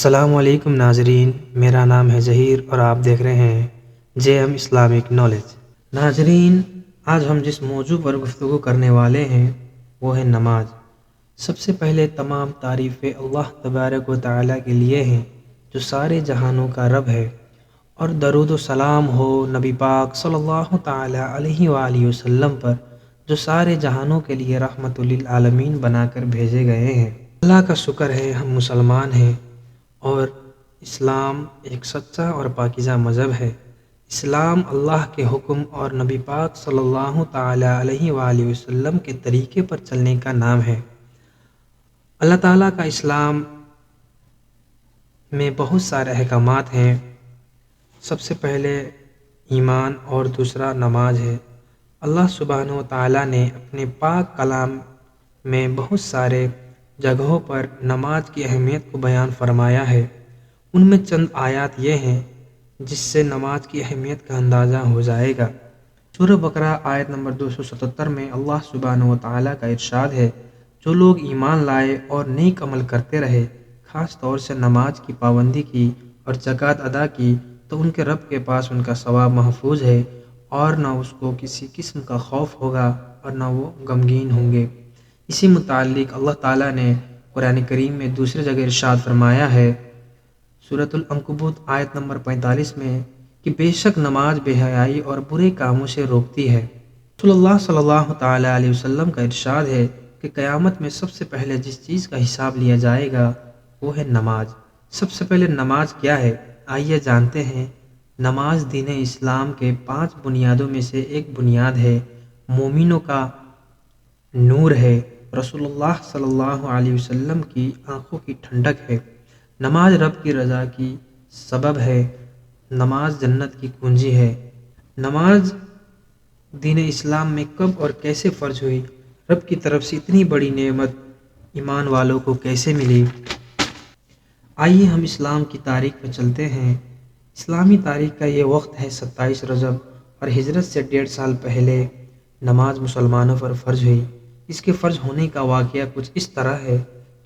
السلام علیکم ناظرین، میرا نام ہے ظہیر اور آپ دیکھ رہے ہیں جے ایم اسلامک نالج۔ ناظرین، آج ہم جس موضوع پر گفتگو کرنے والے ہیں وہ ہے نماز۔ سب سے پہلے تمام تعریفیں اللہ تبارک و تعالیٰ کے لیے ہیں جو سارے جہانوں کا رب ہے، اور درود و سلام ہو نبی پاک صلی اللہ تعالیٰ علیہ وآلہ وسلم پر جو سارے جہانوں کے لیے رحمت للعالمین بنا کر بھیجے گئے ہیں۔ اللہ کا شکر ہے ہم مسلمان ہیں اور اسلام ایک سچا اور پاکیزہ مذہب ہے۔ اسلام اللہ کے حکم اور نبی پاک صلی اللہ تعالیٰ علیہ وآلہ وسلم کے طریقے پر چلنے کا نام ہے۔ اللہ تعالیٰ کا اسلام میں بہت سارے احکامات ہیں۔ سب سے پہلے ایمان اور دوسرا نماز ہے۔ اللہ سبحانہ و تعالیٰ نے اپنے پاک کلام میں بہت سارے جگہوں پر نماز کی اہمیت کو بیان فرمایا ہے۔ ان میں چند آیات یہ ہیں جس سے نماز کی اہمیت کا اندازہ ہو جائے گا۔ سورہ بقرہ آیت نمبر 277 میں اللہ سبحانہ و تعالیٰ کا ارشاد ہے، جو لوگ ایمان لائے اور نیک عمل کرتے رہے، خاص طور سے نماز کی پابندی کی اور زکوٰۃ ادا کی، تو ان کے رب کے پاس ان کا ثواب محفوظ ہے اور نہ اس کو کسی قسم کا خوف ہوگا اور نہ وہ غمگین ہوں گے۔ اسی متعلق اللہ تعالیٰ نے قرآن کریم میں دوسری جگہ ارشاد فرمایا ہے، سورۃ العنکبوت آیت نمبر 45 میں، کہ بے شک نماز بے حیائی اور برے کاموں سے روکتی ہے۔ رسول اللہ صلی اللہ تعالیٰ علیہ وسلم کا ارشاد ہے کہ قیامت میں سب سے پہلے جس چیز کا حساب لیا جائے گا وہ ہے نماز۔ سب سے پہلے نماز کیا ہے؟ آئیے جانتے ہیں۔ نماز دین اسلام کے 5 بنیادوں میں سے ایک بنیاد ہے، مومنوں کا نور ہے، رسول اللہ صلی اللہ علیہ وسلم کی آنکھوں کی ٹھنڈک ہے۔ نماز رب کی رضا کی سبب ہے، نماز جنت کی کنجی ہے۔ نماز دین اسلام میں کب اور کیسے فرض ہوئی؟ رب کی طرف سے اتنی بڑی نعمت ایمان والوں کو کیسے ملی؟ آئیے ہم اسلام کی تاریخ پر چلتے ہیں۔ اسلامی تاریخ کا یہ وقت ہے 27 رجب اور ہجرت سے 1.5 سال پہلے نماز مسلمانوں پر فرض ہوئی۔ اس کے فرض ہونے کا واقعہ کچھ اس طرح ہے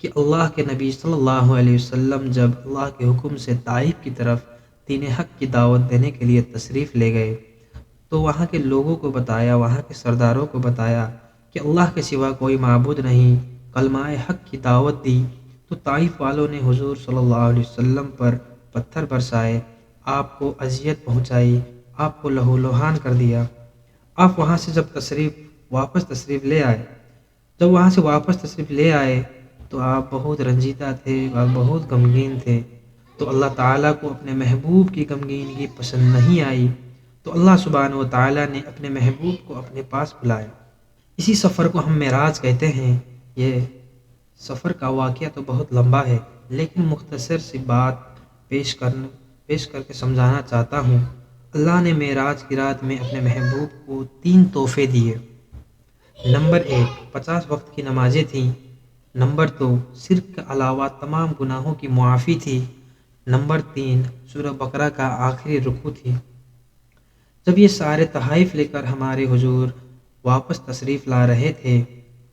کہ اللہ کے نبی صلی اللہ علیہ وسلم جب اللہ کے حکم سے طائف کی طرف دین حق کی دعوت دینے کے لیے تشریف لے گئے تو وہاں کے لوگوں کو بتایا، وہاں کے سرداروں کو بتایا کہ اللہ کے سوا کوئی معبود نہیں، کلمہ حق کی دعوت دی، تو طائف والوں نے حضور صلی اللہ علیہ وسلم پر پتھر برسائے، آپ کو اذیت پہنچائی، آپ کو لہو لہان کر دیا۔ آپ وہاں سے جب واپس تشریف لے آئے تو آپ بہت رنجیدہ تھے، آپ بہت غمگین تھے، تو اللہ تعالیٰ کو اپنے محبوب کی غمگینی پسند نہیں آئی، تو اللہ سبحانہ و تعالیٰ نے اپنے محبوب کو اپنے پاس بلایا۔ اسی سفر کو ہم معراج کہتے ہیں۔ یہ سفر کا واقعہ تو بہت لمبا ہے، لیکن مختصر سی بات پیش کر کے سمجھانا چاہتا ہوں۔ اللہ نے معراج کی رات میں اپنے محبوب کو 3 تحفے دیے۔ نمبر 1، 50 وقت کی نمازیں تھیں۔ نمبر 2، شرک کے علاوہ تمام گناہوں کی معافی تھی۔ نمبر 3، سورہ بقرہ کا آخری رکوع تھی۔ جب یہ سارے تحائف لے کر ہمارے حضور واپس تشریف لا رہے تھے،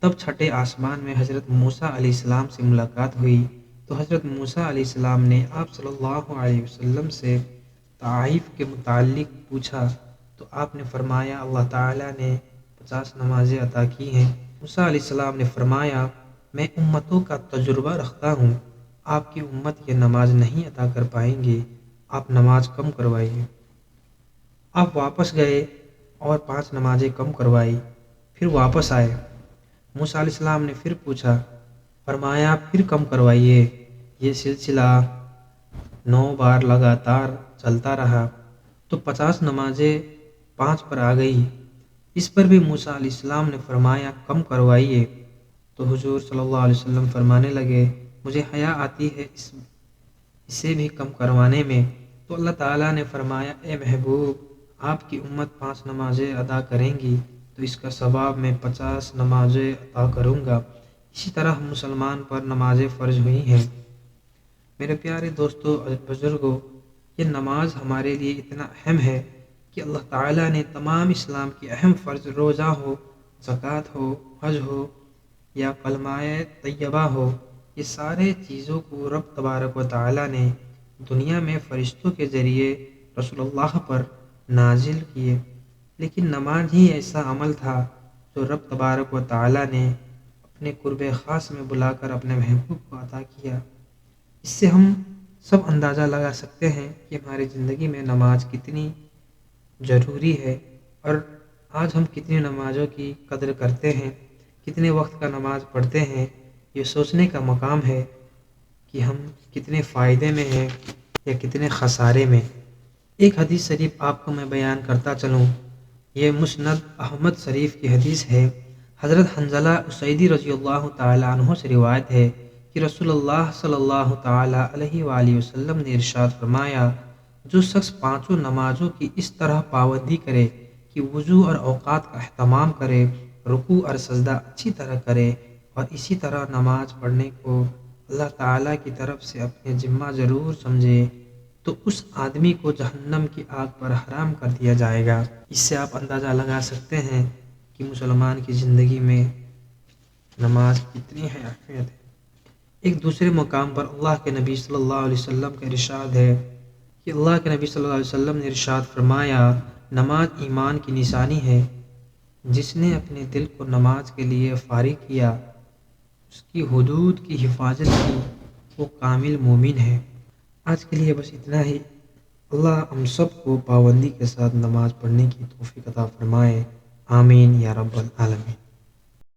تب چھٹے آسمان میں حضرت موسیٰ علیہ السلام سے ملاقات ہوئی، تو حضرت موسیٰ علیہ السلام نے آپ صلی اللہ علیہ وسلم سے طائف کے متعلق پوچھا، تو آپ نے فرمایا اللہ تعالیٰ نے 50 نمازیں عطا کی ہیں۔ موسیٰ علیہ السلام نے فرمایا، میں امتوں کا تجربہ رکھتا ہوں، آپ کی امت یہ نماز نہیں عطا کر پائیں گے، آپ نماز کم کروائیے۔ آپ واپس گئے اور 5 نمازیں کم کروائی، پھر واپس آئے۔ موسیٰ علیہ السلام نے پھر پوچھا، فرمایا پھر کم کروائیے۔ یہ سلسلہ 9 بار لگاتار چلتا رہا، تو 50 نمازیں 5 پر آ گئی۔ اس پر بھی موسیٰ علیہ السلام نے فرمایا کم کروائیے، تو حضور صلی اللہ علیہ وسلم فرمانے لگے، مجھے حیا آتی ہے اسے بھی کم کروانے میں۔ تو اللہ تعالیٰ نے فرمایا، اے محبوب، آپ کی امت 5 نمازیں ادا کریں گی تو اس کا ثواب میں 50 نمازیں عطا کروں گا۔ اسی طرح مسلمان پر نمازیں فرض ہوئی ہیں۔ میرے پیارے دوستو اور بزرگوں، یہ نماز ہمارے لیے اتنا اہم ہے کہ اللہ تعالیٰ نے تمام اسلام کی اہم فرض، روزہ ہو، زکوٰۃ ہو، حج ہو یا کلمہ طیبہ ہو، یہ سارے چیزوں کو رب تبارک و تعالیٰ نے دنیا میں فرشتوں کے ذریعے رسول اللہ پر نازل کیے، لیکن نماز ہی ایسا عمل تھا جو رب تبارک و تعالیٰ نے اپنے قرب خاص میں بلا کر اپنے محبوب کو عطا کیا۔ اس سے ہم سب اندازہ لگا سکتے ہیں کہ ہماری زندگی میں نماز کتنی ضروری ہے، اور آج ہم کتنی نمازوں کی قدر کرتے ہیں، کتنے وقت کا نماز پڑھتے ہیں۔ یہ سوچنے کا مقام ہے کہ ہم کتنے فائدے میں ہیں یا کتنے خسارے میں۔ ایک حدیث شریف آپ کو میں بیان کرتا چلوں، یہ مسند احمد شریف کی حدیث ہے۔ حضرت حنظلہ اسیدی رضی اللہ تعالیٰ عنہ سے روایت ہے کہ رسول اللہ صلی اللہ تعالیٰ علیہ وآلہ وسلم نے ارشاد فرمایا، جو شخص پانچوں نمازوں کی اس طرح پابندی کرے کہ وضو اور اوقات کا اہتمام کرے، رکوع اور سجدہ اچھی طرح کرے، اور اسی طرح نماز پڑھنے کو اللہ تعالیٰ کی طرف سے اپنے ذمہ ضرور سمجھے، تو اس آدمی کو جہنم کی آگ پر حرام کر دیا جائے گا۔ اس سے آپ اندازہ لگا سکتے ہیں کہ مسلمان کی زندگی میں نماز کتنی ہے اہمیت ہے۔ ایک دوسرے مقام پر اللہ کے نبی صلی اللہ علیہ وسلم کا ارشاد ہے کہ اللہ کے نبی صلی اللہ علیہ وسلم نے ارشاد فرمایا، نماز ایمان کی نشانی ہے، جس نے اپنے دل کو نماز کے لیے فارغ کیا، اس کی حدود کی حفاظت کی، وہ کامل مومن ہے۔ آج کے لیے بس اتنا ہی۔ اللہ ہم سب کو پابندی کے ساتھ نماز پڑھنے کی توفیق عطا فرمائے، آمین یا رب العالمین۔